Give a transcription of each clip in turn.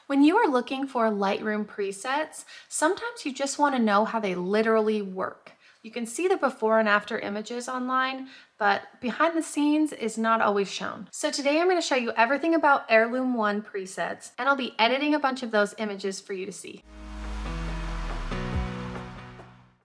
When you are looking for Lightroom presets, sometimes you just want to know how they literally work. You can see the before and after images online, but behind the scenes is not always shown. So today I'm going to show you everything about Heirloom One presets, and I'll be editing a bunch of those images for you to see.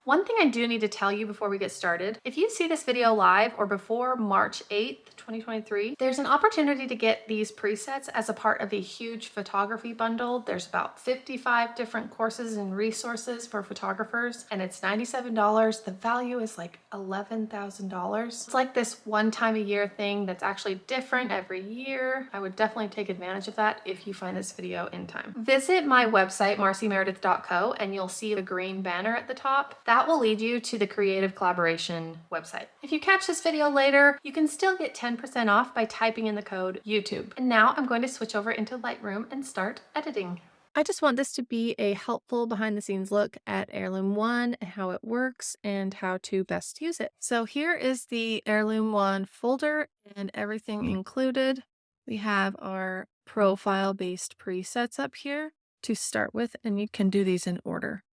One thing I do need to tell you before we get started, if you see this video live or before March 8th, 2023, there's an opportunity to get these presets as a part of a huge photography bundle. There's about 55 different courses and resources for photographers, and it's $97. The value is like $11,000. It's like this one time a year thing that's actually different every year. I would definitely take advantage of that if you find this video in time. Visit my website, marcymeredith.co, and you'll see the green banner at the top. That will lead you to the Creative Collaboration website. If you catch this video later, you can still get 10% off by typing in the code YouTube. And now I'm going to switch over into Lightroom and start editing. I just want this to be a helpful behind the scenes look at Heirloom One and how it works and how to best use it. So here is the Heirloom One folder and everything included. We have our profile based presets up here to start with, and you can do these in order.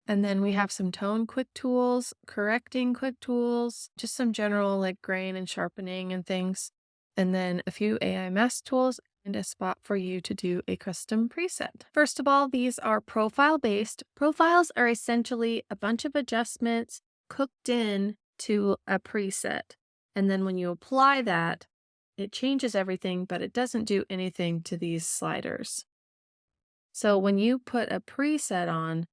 And then we have some tone quick tools, correcting quick tools, just some general like grain and sharpening and things. And then a few AI mask tools and a spot for you to do a custom preset. First of all, these are profile based. Profiles are essentially a bunch of adjustments cooked in to a preset. And then when you apply that, it changes everything, but it doesn't do anything to these sliders. So when you put a preset on,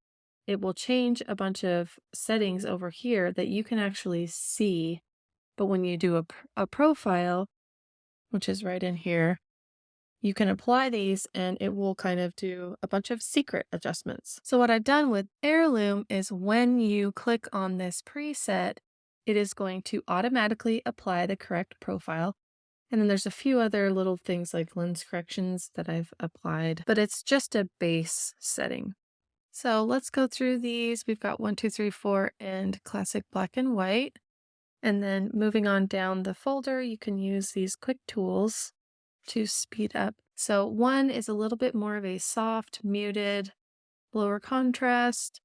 it will change a bunch of settings over here that you can actually see. But when you do a profile, which is right in here, you can apply these and it will kind of do a bunch of secret adjustments. So what I've done with Heirloom is when you click on this preset, it is going to automatically apply the correct profile. And then there's a few other little things like lens corrections that I've applied, but it's just a base setting. So let's go through these. We've got 1, 2, 3, 4, and classic black and white. And then moving on down the folder, you can use these quick tools to speed up. So 1 is a little bit more of a soft, muted, lower contrast.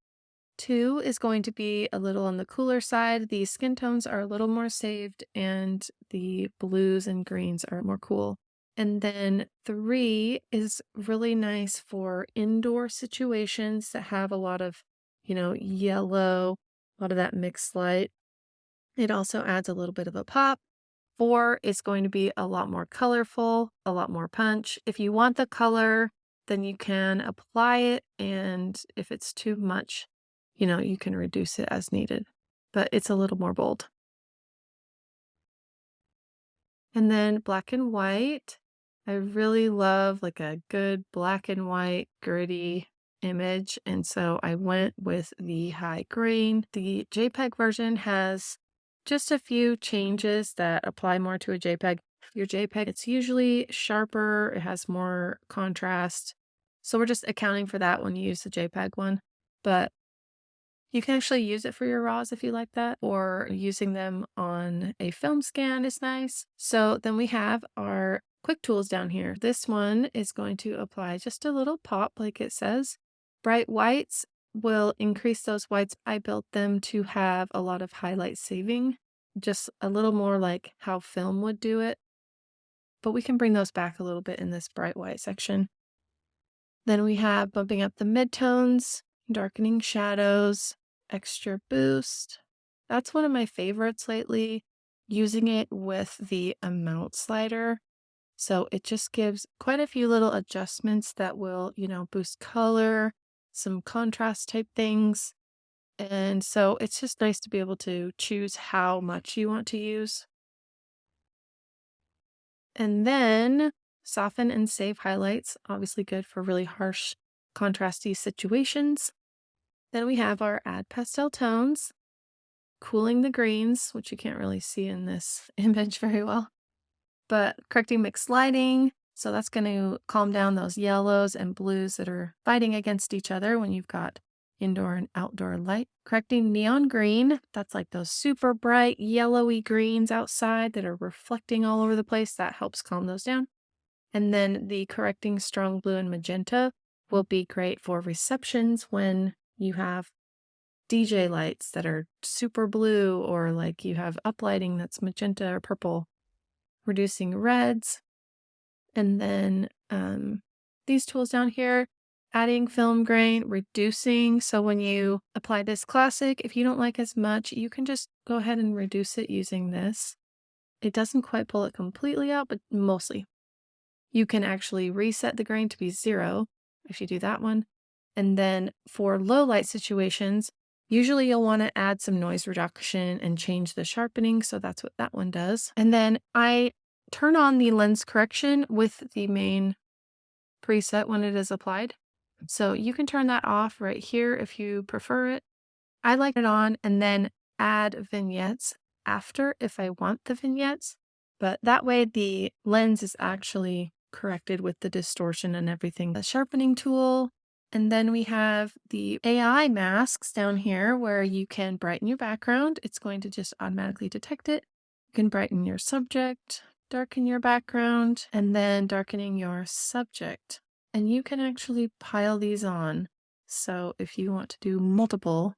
2 is going to be a little on the cooler side. The skin tones are a little more saved, and the blues and greens are more cool. And then 3 is really nice for indoor situations that have a lot of, yellow, a lot of that mixed light. It also adds a little bit of a pop. 4 is going to be a lot more colorful, a lot more punch. If you want the color, then you can apply it. And if it's too much, you can reduce it as needed. But it's a little more bold. And then black and white. I really love like a good black and white gritty image. And so I went with the high grain. The JPEG version has just a few changes that apply more to a JPEG. Your JPEG, it's usually sharper. It has more contrast. So we're just accounting for that when you use the JPEG one. But you can actually use it for your RAWs if you like that, or using them on a film scan is nice. So then we have our quick tools down here. This one is going to apply just a little pop like it says. Bright whites will increase those whites. I built them to have a lot of highlight saving, just a little more like how film would do it. But we can bring those back a little bit in this bright white section. Then we have bumping up the midtones, darkening shadows, extra boost. That's one of my favorites lately, using it with the amount slider. So it just gives quite a few little adjustments that will, boost color, some contrast type things. And so it's just nice to be able to choose how much you want to use. And then soften and save highlights, obviously good for really harsh, contrasty situations. Then we have our add pastel tones, cooling the greens, which you can't really see in this image very well, but correcting mixed lighting. So that's going to calm down those yellows and blues that are fighting against each other when you've got indoor and outdoor light. Correcting neon green, that's like those super bright yellowy greens outside that are reflecting all over the place. That helps calm those down. And then the correcting strong blue and magenta. will be great for receptions when you have DJ lights that are super blue, or like you have uplighting that's magenta or purple, reducing reds. And then these tools down here, adding film grain, reducing. So when you apply this classic, if you don't like as much, you can just go ahead and reduce it using this. It doesn't quite pull it completely out, but mostly. You can actually reset the grain to be 0 if you do that one. And then for low light situations, usually you'll want to add some noise reduction and change the sharpening. So that's what that one does. And then I turn on the lens correction with the main preset when it is applied. So you can turn that off right here if you prefer it. I like it on and then add vignettes after if I want the vignettes. But that way the lens is actually corrected with the distortion and everything. The sharpening tool. And then we have the AI masks down here where you can brighten your background. It's going to just automatically detect it. You can brighten your subject, darken your background, and then darkening your subject. And you can actually pile these on. So if you want to do multiple,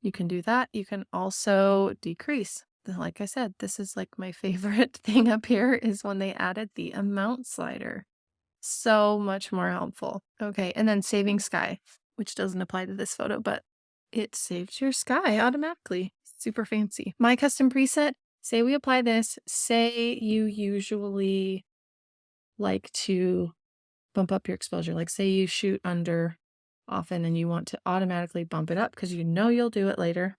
you can do that. You can also decrease. Like I said, this is like my favorite thing up here is when they added the amount slider. So much more helpful. Okay, and then saving sky, which doesn't apply to this photo, but it saves your sky automatically. Super fancy. My custom preset, say we apply this, say you usually like to bump up your exposure. Like say you shoot under often and you want to automatically bump it up because you know you'll do it later.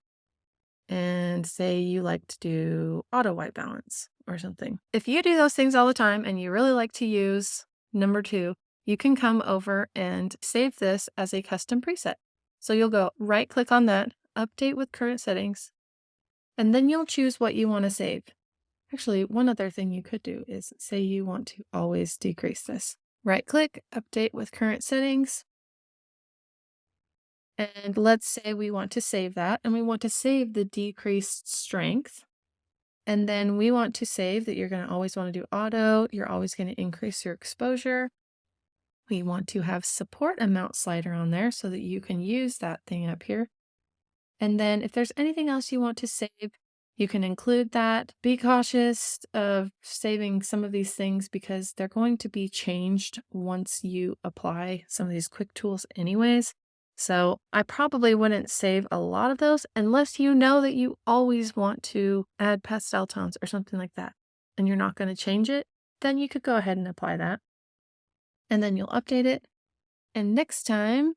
And say you like to do auto white balance or something. If you do those things all the time and you really like to use number 2, you can come over and save this as a custom preset. So you'll go right click on that, update with current settings, and then you'll choose what you want to save. Actually, one other thing you could do is say you want to always decrease this. Right click, update with current settings. And let's say we want to save that and we want to save the decreased strength. And then we want to save that you're going to always want to do auto. You're always going to increase your exposure. We want to have support amount slider on there so that you can use that thing up here. And then if there's anything else you want to save, you can include that. Be cautious of saving some of these things because they're going to be changed once you apply some of these quick tools anyways. So I probably wouldn't save a lot of those unless you know that you always want to add pastel tones or something like that and you're not going to change it, then you could go ahead and apply that. And then you'll update it. And next time,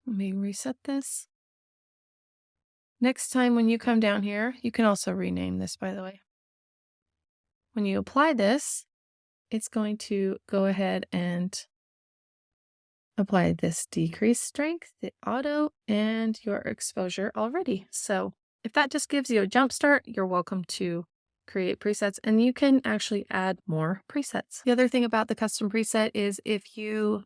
let me reset this. Next time when you come down here, you can also rename this, by the way. When you apply this, it's going to go ahead and apply this decreased strength, the auto, and your exposure already. So if that just gives you a jump start, you're welcome to create presets, and you can actually add more presets. The other thing about the custom preset is if you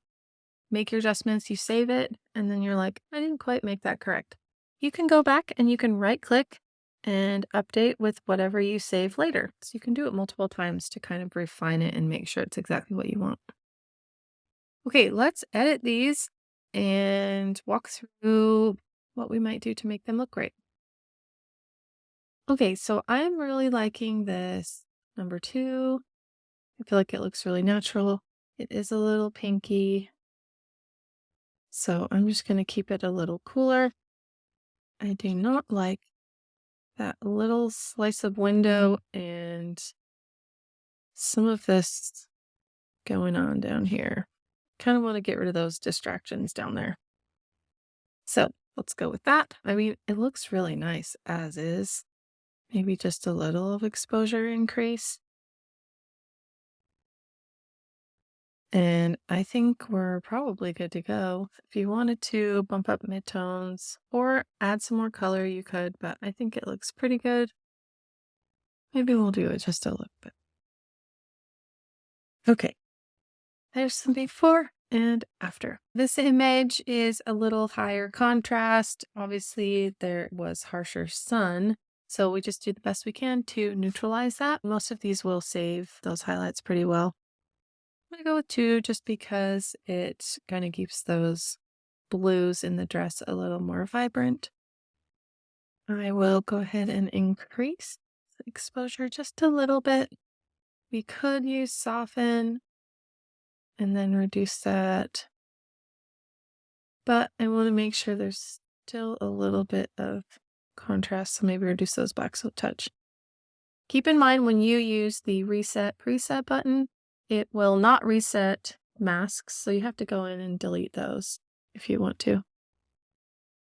make your adjustments, you save it, and then you're like, I didn't quite make that correct. You can go back and you can right click and update with whatever you save later. So you can do it multiple times to kind of refine it and make sure it's exactly what you want. Okay, let's edit these and walk through what we might do to make them look great. Okay, so I'm really liking this number 2. I feel like it looks really natural. It is a little pinky. So I'm just going to keep it a little cooler. I do not like that little slice of window and some of this going on down here. Kind of want to get rid of those distractions down there. So let's go with that. I mean, it looks really nice as is. Maybe just a little of exposure increase. And I think we're probably good to go. If you wanted to bump up midtones or add some more color, you could, but I think it looks pretty good. Maybe we'll do it just a little bit. Okay, there's some before and after. This image is a little higher contrast. Obviously, there was harsher sun, so we just do the best we can to neutralize that. Most of these will save those highlights pretty well. going to go with 2 just because it kind of keeps those blues in the dress a little more vibrant. I will go ahead and increase the exposure just a little bit. We could use soften and then reduce that, but I want to make sure there's still a little bit of contrast, so maybe reduce those blacks a touch. Keep in mind when you use the reset preset button, it will not reset masks, so you have to go in and delete those if you want to.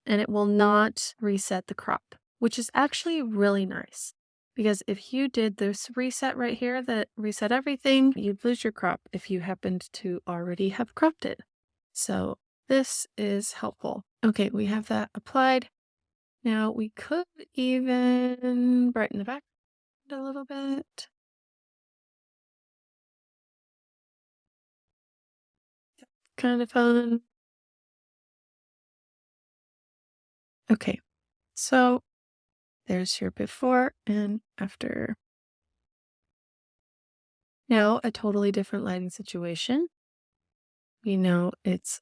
And it will not reset the crop, which is actually really nice. Because if you did this reset right here that reset everything, you'd lose your crop if you happened to already have cropped it. So this is helpful. Okay, we have that applied. Now we could even brighten the back a little bit. Kind of fun. Okay, so there's your before and after. Now, a totally different lighting situation. We know it's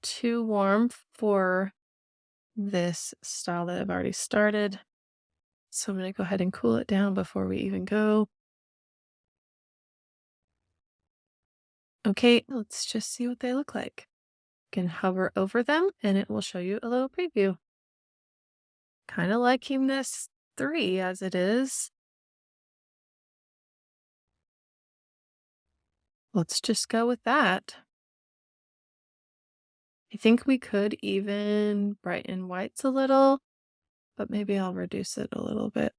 too warm for this style that I've already started. So I'm going to go ahead and cool it down before we even go. Okay, let's just see what they look like. You can hover over them and it will show you a little preview. Kind of liking this 3 as it is. Let's just go with that. I think we could even brighten whites a little, but maybe I'll reduce it a little bit.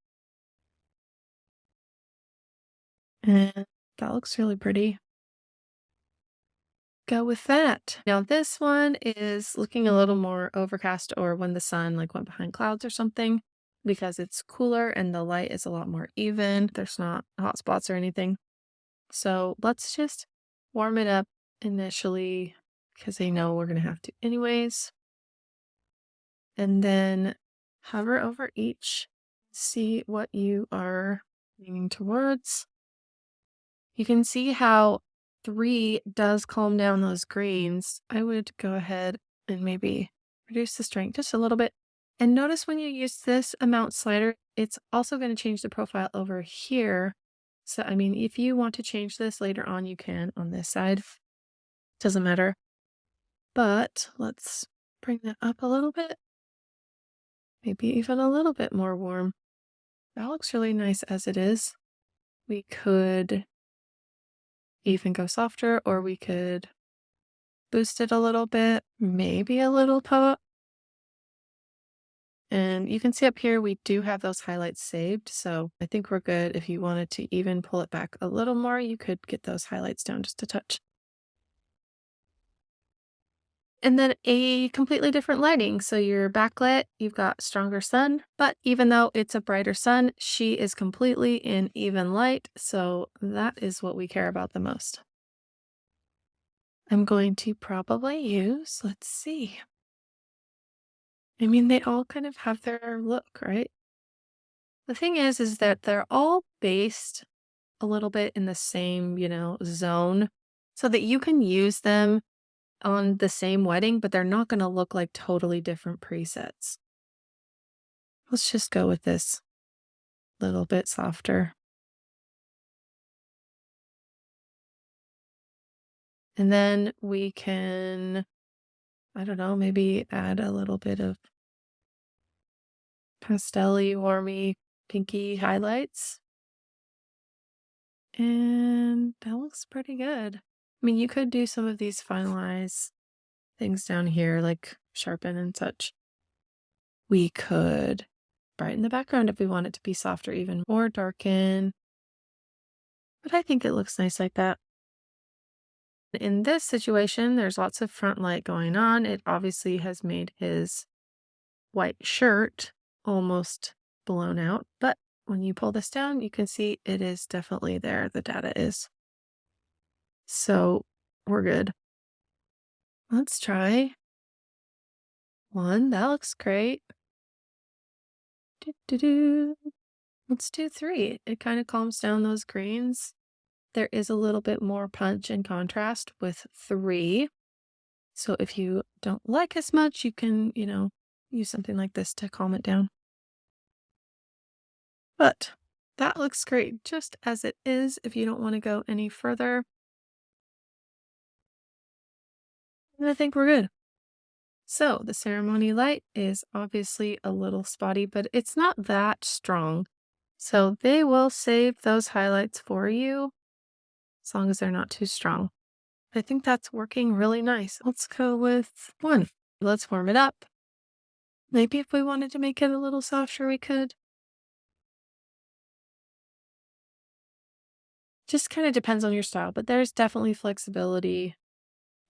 And that looks really pretty. Go with that. Now this one is looking a little more overcast or when the sun like went behind clouds or something because it's cooler and the light is a lot more even. There's not hot spots or anything. So let's just warm it up initially because I know we're going to have to anyways. And then hover over each, see what you are leaning towards. You can see how 3 does calm down those greens. I would go ahead and maybe reduce the strength just a little bit. And notice when you use this amount slider, it's also going to change the profile over here. So, I mean, if you want to change this later on, you can on this side. Doesn't matter. But let's bring that up a little bit. Maybe even a little bit more warm. That looks really nice as it is. We could even go softer, or we could boost it a little bit, maybe a little pop. And you can see up here, we do have those highlights saved. So I think we're good. If you wanted to even pull it back a little more, you could get those highlights down just a touch. And then a completely different lighting. So you're backlit, you've got stronger sun, but even though it's a brighter sun, she is completely in even light. So that is what we care about the most. I'm going to probably use, let's see. I mean, they all kind of have their look, right? The thing is that they're all based a little bit in the same, zone so that you can use them on the same wedding, but they're not going to look like totally different presets. Let's just go with this little bit softer. And then we can, I don't know, maybe add a little bit of pastel-y, warmy, pinky highlights. And that looks pretty good. I mean, you could do some of these finalize things down here, like sharpen and such. We could brighten the background if we want it to be softer even, or darken. But I think it looks nice like that. In this situation, there's lots of front light going on. It obviously has made his white shirt almost blown out, but when you pull this down, you can see it is definitely there. The data is. So we're good. Let's try 1. That looks great. Let's do 3. It kind of calms down those greens. there is a little bit more punch and contrast with 3. So if you don't like as much, you can, use something like this to calm it down. But that looks great just as it is if you don't want to go any further. And I think we're good. So the ceremony light is obviously a little spotty, but it's not that strong. So they will save those highlights for you as long as they're not too strong. I think that's working really nice. Let's go with 1. Let's warm it up. Maybe if we wanted to make it a little softer, we could. Just kind of depends on your style, but there's definitely flexibility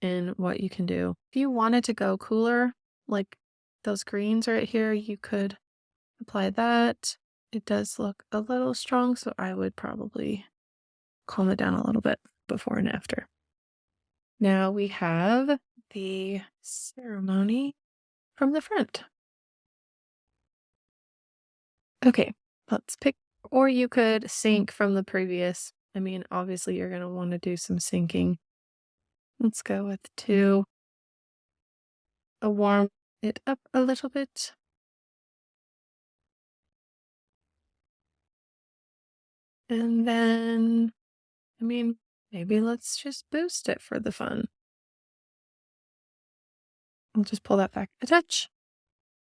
in what you can do. If you wanted to go cooler, like those greens right here, you could apply that. It does look a little strong, so I would probably calm it down a little bit before and after. Now we have the ceremony from the front. Okay, let's pick, or you could sync from the previous. I mean, obviously you're going to want to do some syncing. Let's go with 2. Warm it up a little bit. And then, maybe let's just boost it for the fun. I'll just pull that back a touch.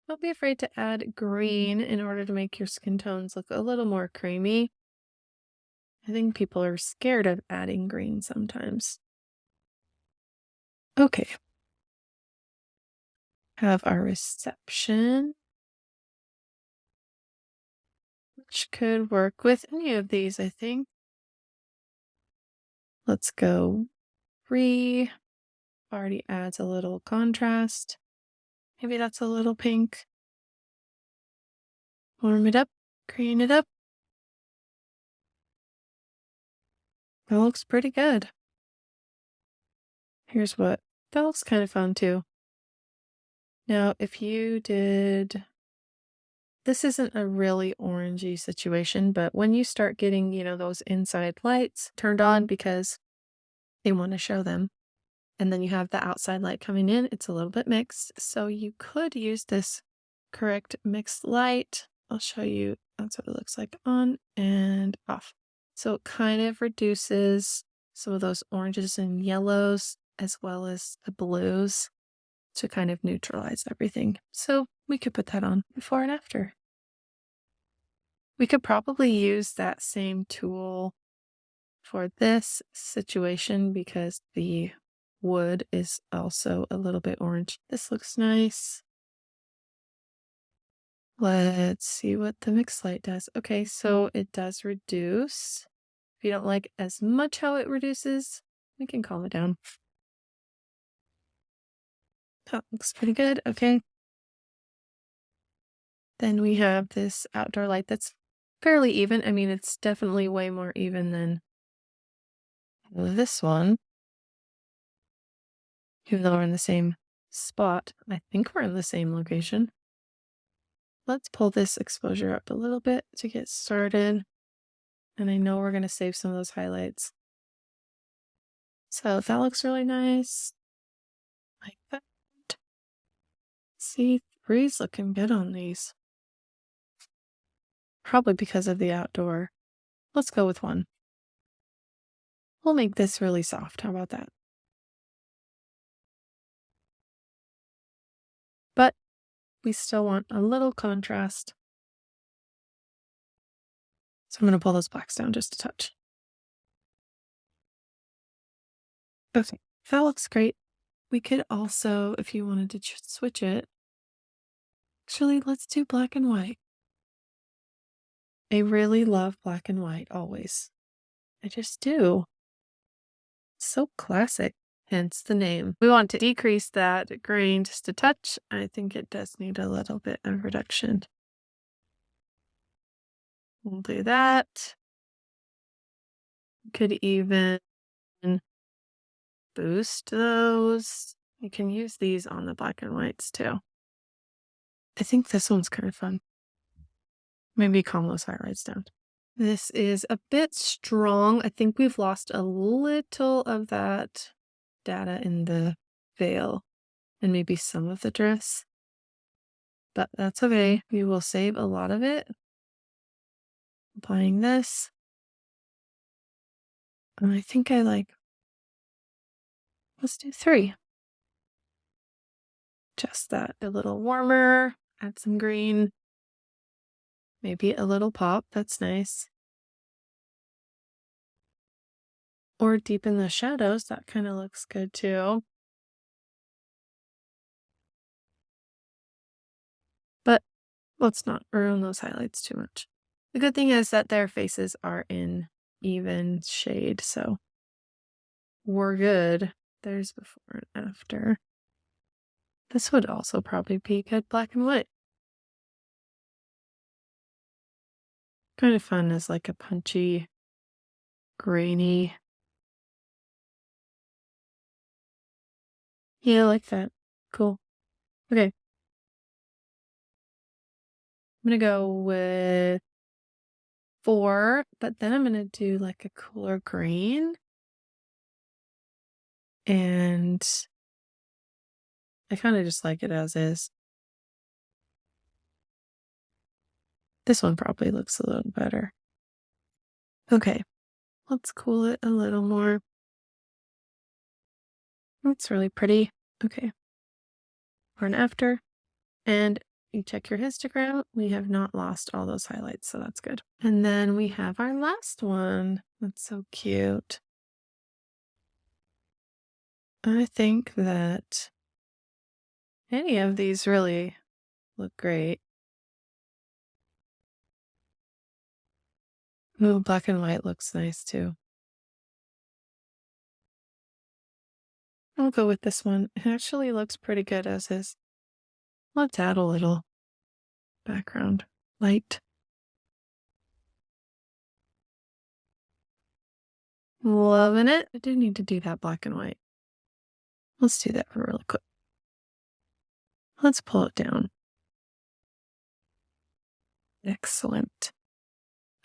Don't be afraid to add green in order to make your skin tones look a little more creamy. I think people are scared of adding green sometimes. Okay. Have our reception, which could work with any of these, I think. Let's go 3. Already adds a little contrast. Maybe that's a little pink. Warm it up, green it up. That looks pretty good. Here's what. That looks kind of fun too. Now, if you did, this isn't a really orangey situation, but when you start getting, those inside lights turned on because they want to show them, and then you have the outside light coming in, it's a little bit mixed. So you could use this correct mixed light. I'll show you. That's what it looks like on and off. So it kind of reduces some of those oranges and yellows as well as the blues to kind of neutralize everything. So we could put that on before and after. We could probably use that same tool for this situation because the wood is also a little bit orange. This looks nice. Let's see what the mix light does. Okay, so it does reduce. If you don't like as much how it reduces, we can calm it down. That looks pretty good. Okay. Then we have this outdoor light that's fairly even. I mean, it's definitely way more even than this one. Even though we're in the same spot, I think we're in the same location. Let's pull this exposure up a little bit to get started. And I know we're going to save some of those highlights. So that looks really nice. Like that. See, 3's looking good on these. Probably because of the outdoor. Let's go with 1. We'll make this really soft. How about that? But we still want a little contrast. So I'm going to pull those blacks down just a touch. Okay, that looks great. We could also, if you wanted to switch it, actually, let's do black and white. I really love black and white, always. I just do. So classic, hence the name. We want to decrease that grain just a touch. I think it does need a little bit of reduction. We'll do that. Could even boost those. You can use these on the black and whites too. I think this one's kind of fun. Maybe calm those highlights down. This is a bit strong. I think we've lost a little of that data in the veil and maybe some of the drifts, but that's okay. We will save a lot of it. Applying this. And I think let's do 3. Just that a little warmer, add some green, maybe a little pop. That's nice. Or deepen the shadows. That kind of looks good too. But let's not ruin those highlights too much. The good thing is that their faces are in even shade, so we're good. There's before and after. This would also probably be good black and white. Kind of fun as like a punchy, grainy. Yeah, I like that. Cool. Okay. I'm gonna go with 4, but then I'm gonna do like a cooler green. And I kind of just like it as is. This one probably looks a little better. Okay, let's cool it a little more. It's really pretty. Okay. Before and after. And you check your histogram. We have not lost all those highlights, so that's good. And then we have our last one. That's so cute. I think that any of these really look great. Ooh, black and white looks nice too. I'll go with this one. It actually looks pretty good as is. Let's add a little background light. Loving it. I do need to do that black and white. Let's do that really quick. Let's pull it down. Excellent.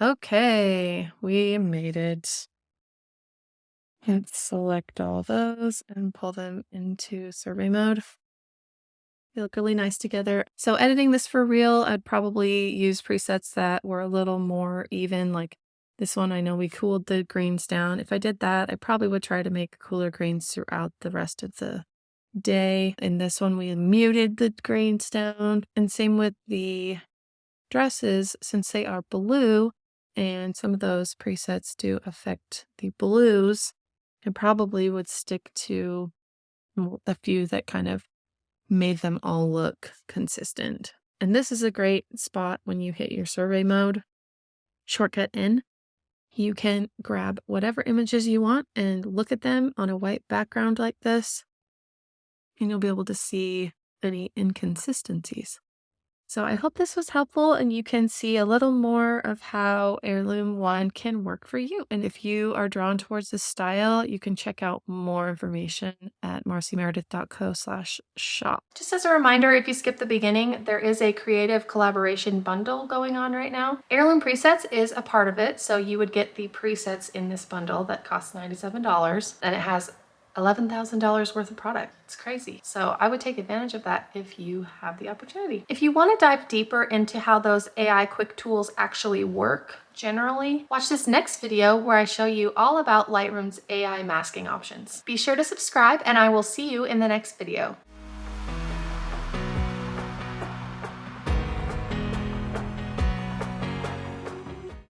Okay, we made it. Let's select all those and pull them into survey mode. They look really nice together. So editing this for real, I'd probably use presets that were a little more even. Like this one, I know we cooled the greens down. If I did that, I probably would try to make cooler greens throughout the rest of the day. In this one, we muted the greens down. And same with the dresses, since they are blue, and some of those presets do affect the blues, I probably would stick to the few that kind of made them all look consistent. And this is a great spot when you hit your survey mode. Shortcut in. You can grab whatever images you want and look at them on a white background like this, and you'll be able to see any inconsistencies. So I hope this was helpful and you can see a little more of how Heirloom One can work for you. And if you are drawn towards this style, you can check out more information at marcymeredith.co/shop. Just as a reminder, if you skip the beginning, there is a creative collaboration bundle going on right now. Heirloom Presets is a part of it, so you would get the presets in this bundle that costs $97, and it has $11,000 worth of product. It's crazy. So I would take advantage of that if you have the opportunity. If you want to dive deeper into how those AI quick tools actually work generally, watch this next video where I show you all about Lightroom's AI masking options. Be sure to subscribe and I will see you in the next video.